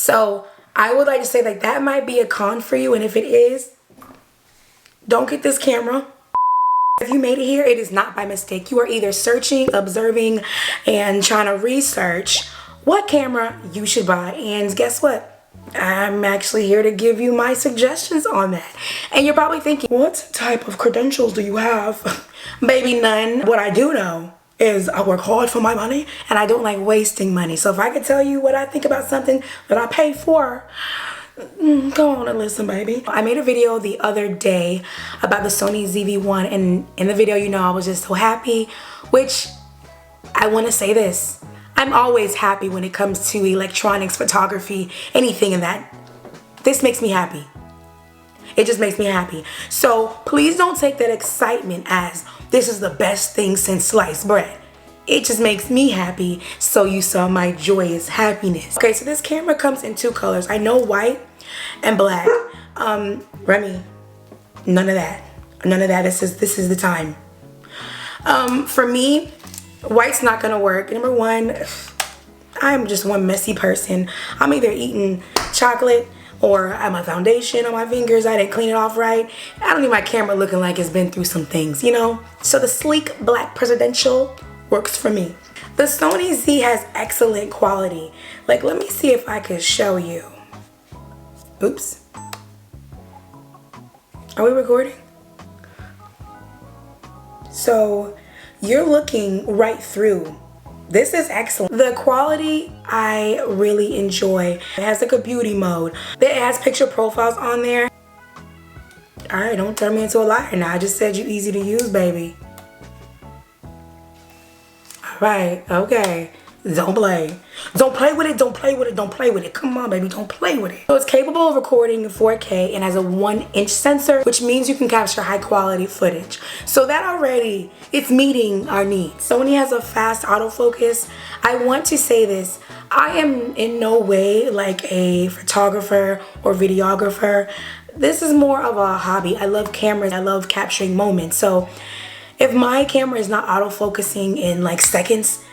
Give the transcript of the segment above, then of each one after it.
So I would like to say like that might be a con for you, and if it is, don't get this camera. If you made it here, it is not by mistake. You are either searching, observing, and trying to research what camera you should buy. And guess what? I'm actually here to give you my suggestions on that. And you're probably thinking, what type of credentials do you have? Baby, none. What I do know is I work hard for my money and I don't like wasting money. So if I could tell you what I think about something that I pay for, go on and listen, baby. I made a video the other day about the Sony ZV-1, and in the video, you know, I was just so happy, which I want to say this. I'm always happy when it comes to electronics, photography, anything in that. This makes me happy. It just makes me happy. So please don't take that excitement as this is the best thing since sliced bread. It just makes me happy, so you saw my joyous happiness. Okay, so this camera comes in 2 colors. I know white and black. Remy, none of that. None of that. This is the time. For me, white's not gonna work. Number one, I'm just one messy person. I'm either eating chocolate or I have my foundation on my fingers. I didn't clean it off right. I don't need my camera looking like it's been through some things, you know? So the sleek black presidential works for me. The Sony Z has excellent quality. Like, let me see if I could show you. Oops. Are we recording? So you're looking right through. This is excellent. The quality I really enjoy. It has like a beauty mode. It has picture profiles on there. All right, don't turn me into a liar now. I just said you easy to use, baby. All right, okay. Don't play. Don't play with it, don't play with it, don't play with it. Come on, baby, don't play with it. So it's capable of recording 4K and has a 1-inch sensor, which means you can capture high quality footage. So that already, it's meeting our needs. Sony has a fast autofocus. I want to say this, I am in no way like a photographer or videographer. This is more of a hobby. I love cameras, I love capturing moments. So if my camera is not autofocusing in like seconds,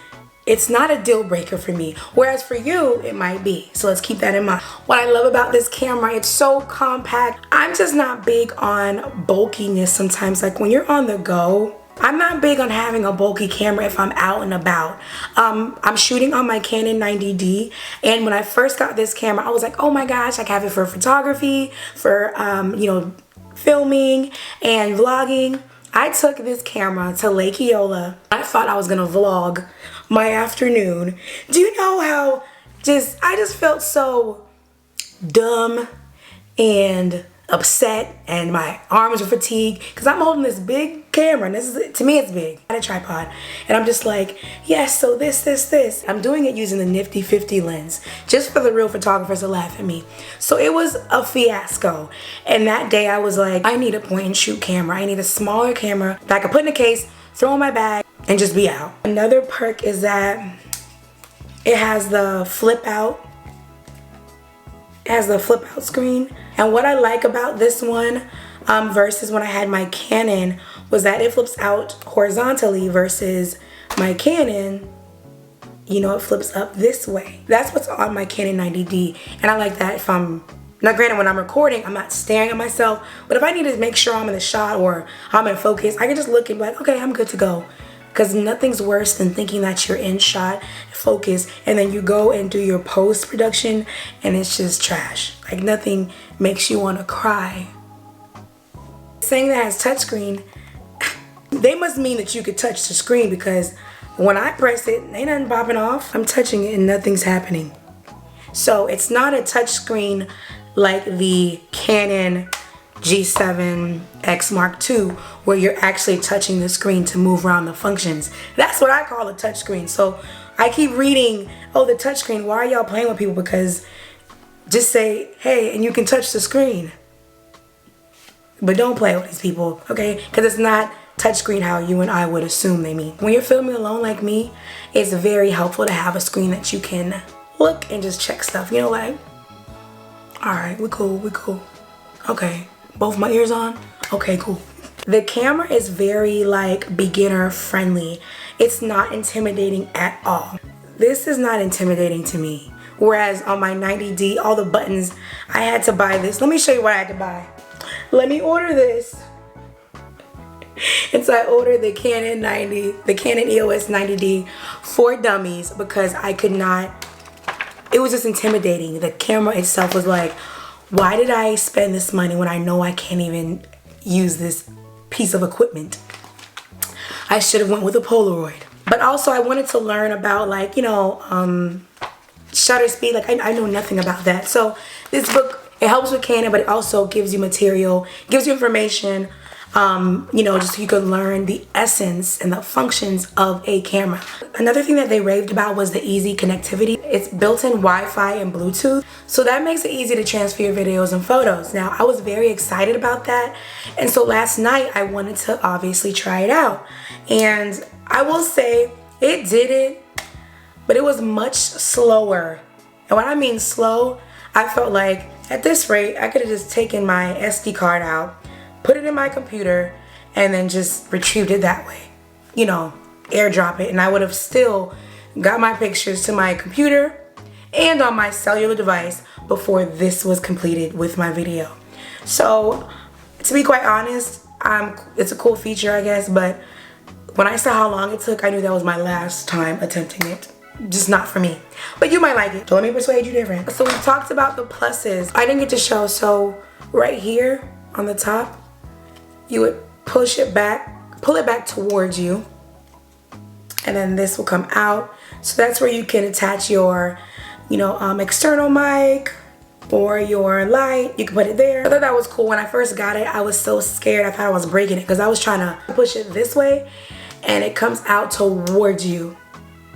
it's not a deal breaker for me, whereas for you it might be. So let's keep that in mind. What I love about this camera, it's so compact. I'm just not big on bulkiness sometimes. Like when you're on the go, I'm not big on having a bulky camera if I'm out and about. I'm shooting on my Canon 90D, and when I first got this camera, I was like, oh my gosh, I can have it for photography, for you know, filming and vlogging. I took this camera to Lake Eola. I thought I was gonna vlog my afternoon. Do you know how I just felt so dumb and upset, and my arms were fatigued because I'm holding this big camera, and this is, to me, it's big. I had a tripod, and I'm just like, yes, so this. I'm doing it using the nifty 50 lens, just for the real photographers to laugh at me. So it was a fiasco, and that day I was like, I need a point and shoot camera. I need a smaller camera that I could put in a case, throw in my bag, and just be out. Another perk is that it has the flip out. It has the flip out screen. And what I like about this one versus when I had my Canon was that it flips out horizontally versus my Canon, you know, it flips up this way. That's what's on my Canon 90D. And I like that if I'm, now granted when I'm recording, I'm not staring at myself, but if I need to make sure I'm in the shot or I'm in focus, I can just look and be like, okay, I'm good to go. Because nothing's worse than thinking that you're in shot, focus, and then you go and do your post-production and it's just trash. Like nothing makes you want to cry. Saying that has touchscreen, they must mean that you could touch the screen, because when I press it, ain't nothing popping off. I'm touching it and nothing's happening. So it's not a touchscreen like the Canon G7X Mark II, where you're actually touching the screen to move around the functions. That's what I call a touch screen. So I keep reading, oh, the touch screen, why are y'all playing with people? Because just say, hey, and you can touch the screen. But don't play with these people, okay? Because it's not touchscreen how you and I would assume they mean. When you're filming alone like me, it's very helpful to have a screen that you can look and just check stuff. You know, like, all right, we cool. Okay. Both my ears on? Okay, cool. The camera is very like beginner friendly. It's not intimidating at all. This is not intimidating to me. Whereas on my 90D, all the buttons, I had to buy this. Let me show you what I had to buy. Let me order this. And so I ordered the Canon EOS 90D for dummies because I could not, it was just intimidating. The camera itself was like, why did I spend this money when I know I can't even use this piece of equipment? I should have went with a Polaroid. But also I wanted to learn about, like, you know, shutter speed. Like I know nothing about that. So this book, it helps with Canon, but it also gives you material, gives you information, you know, just so you can learn the essence and the functions of a camera. Another thing that they raved about was the easy connectivity. It's built-in Wi-Fi and Bluetooth, so that makes it easy to transfer your videos and photos. Now, I was very excited about that, and so last night I wanted to obviously try it out. And I will say it did it, but it was much slower. And when I mean slow, I felt like at this rate, I could have just taken my SD card out, put it in my computer, and then just retrieved it that way. You know, airdrop it, and I would have still got my pictures to my computer and on my cellular device before this was completed with my video. So, to be quite honest, it's a cool feature, I guess, but when I saw how long it took, I knew that was my last time attempting it. Just not for me. But you might like it. So let me persuade you different. So we talked about the pluses. I didn't get to show, so right here on the top, you would push it back, pull it back towards you, and then this will come out. So that's where you can attach your, you know, external mic or your light. You can put it there. I thought that was cool. When I first got it, I was so scared. I thought I was breaking it because I was trying to push it this way, and it comes out towards you.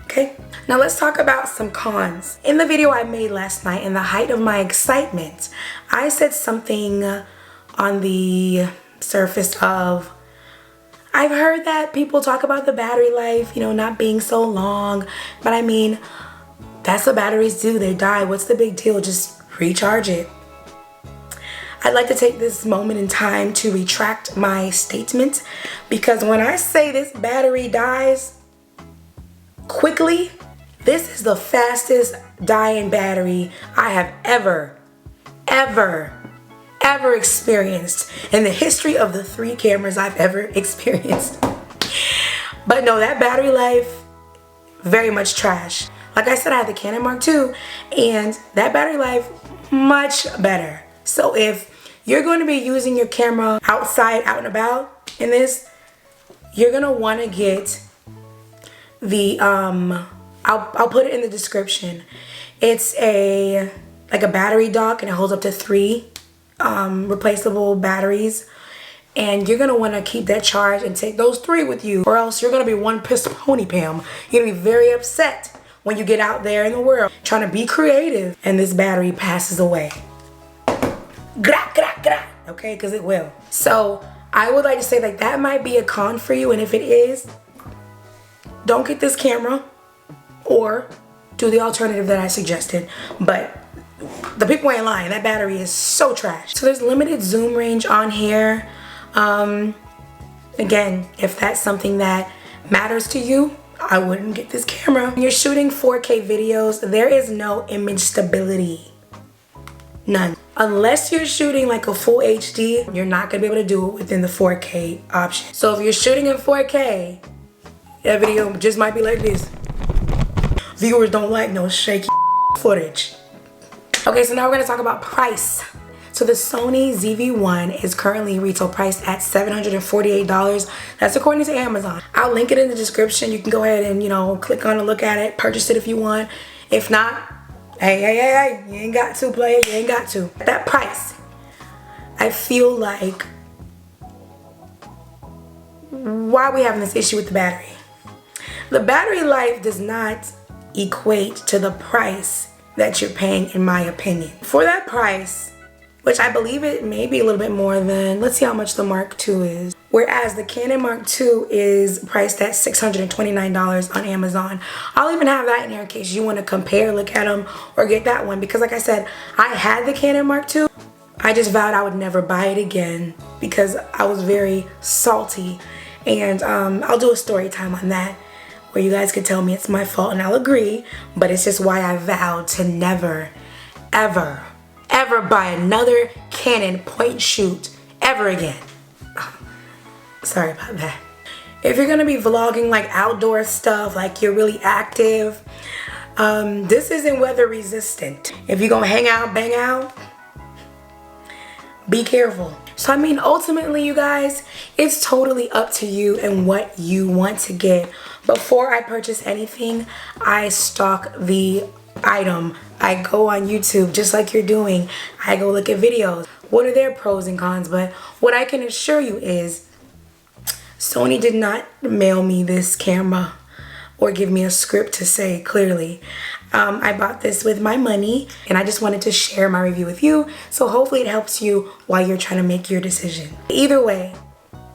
Okay, now let's talk about some cons. In the video I made last night, in the height of my excitement, I said something on the surface of, I've heard that people talk about the battery life, you know, not being so long, but I mean, that's what batteries do. They die. What's the big deal? Just recharge it. I'd like to take this moment in time to retract my statement, because when I say this battery dies quickly, this is the fastest dying battery I have ever experienced in the history of the 3 cameras I've ever experienced. But no, that battery life, very much trash. Like I said, I had the Canon Mark II, and that battery life, much better. So if you're going to be using your camera outside, out and about in this, you're gonna want to get the I'll put it in the description. It's like a battery dock, and it holds up to 3 replaceable batteries, and you're gonna want to keep that charged and take those 3 with you, or else you're gonna be one pissed pony Pam. You're gonna be very upset when you get out there in the world trying to be creative and this battery passes away. Okay, because it will. So I would like to say like that might be a con for you, and if it is, don't get this camera or do the alternative that I suggested. But the people ain't lying, that battery is so trash. So there's limited zoom range on here. Again, if that's something that matters to you, I wouldn't get this camera. When you're shooting 4K videos, there is no image stability. None. Unless you're shooting like a full HD, you're not gonna be able to do it within the 4K option. So if you're shooting in 4K, that video just might be like this. Viewers don't like no shaky footage. Okay, so now we're gonna talk about price. So the Sony ZV-1 is currently retail priced at $748. That's according to Amazon. I'll link it in the description. You can go ahead and, you know, click on and look at it, purchase it if you want. If not, hey, you ain't got to, play it, you ain't got to. That price, I feel like, why are we having this issue with the battery? The battery life does not equate to the price that you're paying, in my opinion. For that price, which I believe it may be a little bit more than, let's see how much the Mark II is. Whereas the Canon Mark II is priced at $629 on Amazon. I'll even have that in here in case you want to compare, look at them, or get that one. Because like I said, I had the Canon Mark II. I just vowed I would never buy it again because I was very salty. And I'll do a story time on that where you guys could tell me it's my fault and I'll agree, but it's just why I vowed to never, ever, ever buy another Canon point and shoot ever again. Sorry about that. If you're gonna be vlogging like outdoor stuff, like you're really active, this isn't weather resistant. If you're gonna hang out, bang out, be careful. So I mean, ultimately you guys, it's totally up to you and what you want to get. Before I purchase anything, I stalk the item. I go on YouTube just like you're doing. I go look at videos. What are their pros and cons? But what I can assure you is Sony did not mail me this camera or give me a script to say clearly. I bought this with my money and I just wanted to share my review with you. So hopefully it helps you while you're trying to make your decision. Either way,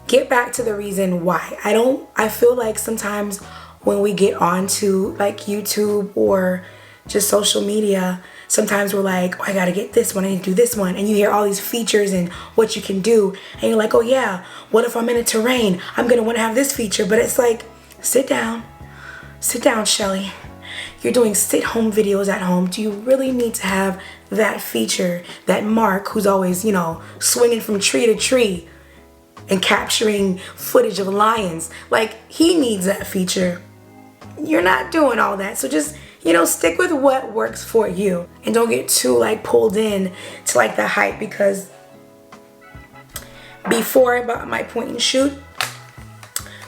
get back to the reason why. I feel like sometimes when we get onto like YouTube or just social media, sometimes we're like, oh, I gotta get this one, I need to do this one. And you hear all these features and what you can do. And you're like, oh yeah, what if I'm in a terrain? I'm gonna wanna have this feature. But it's like, sit down, Shelly. You're doing sit-home videos at home. Do you really need to have that feature that Mark, who's always, you know, swinging from tree to tree and capturing footage of lions, like he needs that feature? You're not doing all that. So just, you know, stick with what works for you and don't get too like pulled in to like the hype, because before I bought my point and shoot,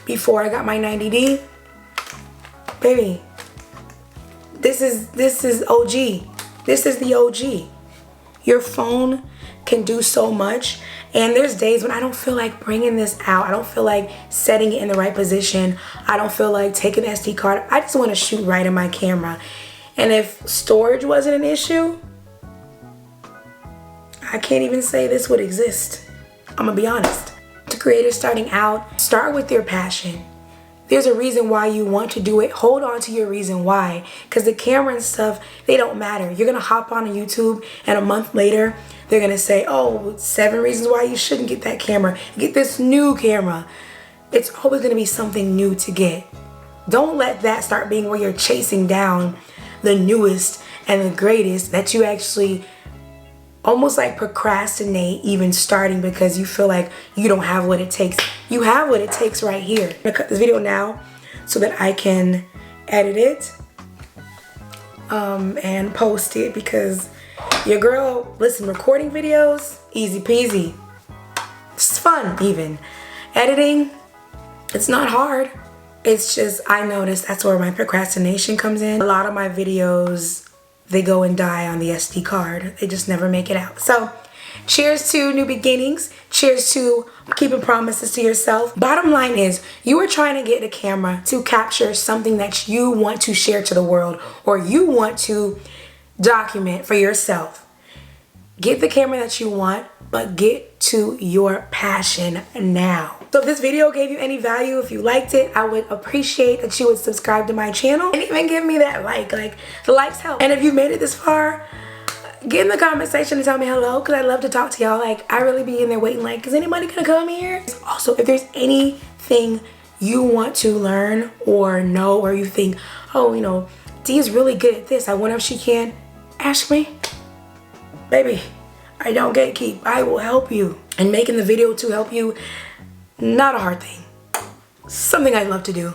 before I got my 90D, baby, this is OG. This is the OG. Your phone can do so much, and there's days when I don't feel like bringing this out. I don't feel like setting it in the right position. I don't feel like taking the SD card. I just want to shoot right in my camera. And if storage wasn't an issue, I can't even say this would exist. I'm gonna be honest. To creators starting out, start with your passion. There's a reason why you want to do it. Hold on to your reason why. Because the camera and stuff, they don't matter. You're going to hop on YouTube and a month later, they're going to say, oh, 7 reasons why you shouldn't get that camera. Get this new camera. It's always going to be something new to get. Don't let that start being where you're chasing down the newest and the greatest, that you actually almost like procrastinate even starting because you feel like you don't have what it takes. You have what it takes right here. I'm gonna cut this video now so that I can edit it and post it, because your girl, listen, recording videos, easy peasy. It's fun even. Editing, it's not hard. It's just, I noticed that's where my procrastination comes in. A lot of my videos, they go and die on the SD card. They just never make it out. So cheers to new beginnings. Cheers to keeping promises to yourself. Bottom line is, you are trying to get a camera to capture something that you want to share to the world, or you want to document for yourself. Get the camera that you want, but get to your passion now. So if this video gave you any value, if you liked it, I would appreciate that you would subscribe to my channel and even give me that like the likes help. And if you've made it this far, get in the comment section and tell me hello, because I love to talk to y'all. Like, I really be in there waiting like, is anybody gonna come here? Also, if there's anything you want to learn or know, or you think, oh, you know, Dee is really good at this, I wonder if she can, ask me. Baby, I don't gatekeep. I will help you. And making the video to help you, not a hard thing. Something I love to do.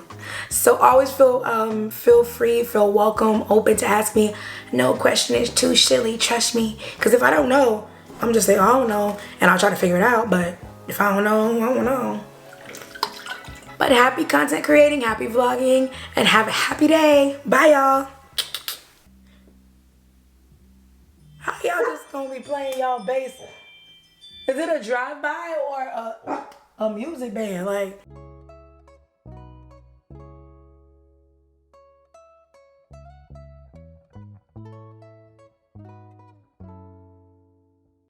So always feel free, feel welcome, open to ask me. No question is too silly, trust me. Because if I don't know, I'm just saying, I don't know, and I'll try to figure it out. But if I don't know, I don't know. But happy content creating, happy vlogging, and have a happy day. Bye, y'all. How y'all just gonna be playing y'all bass? Is it a drive-by or a music band? Like...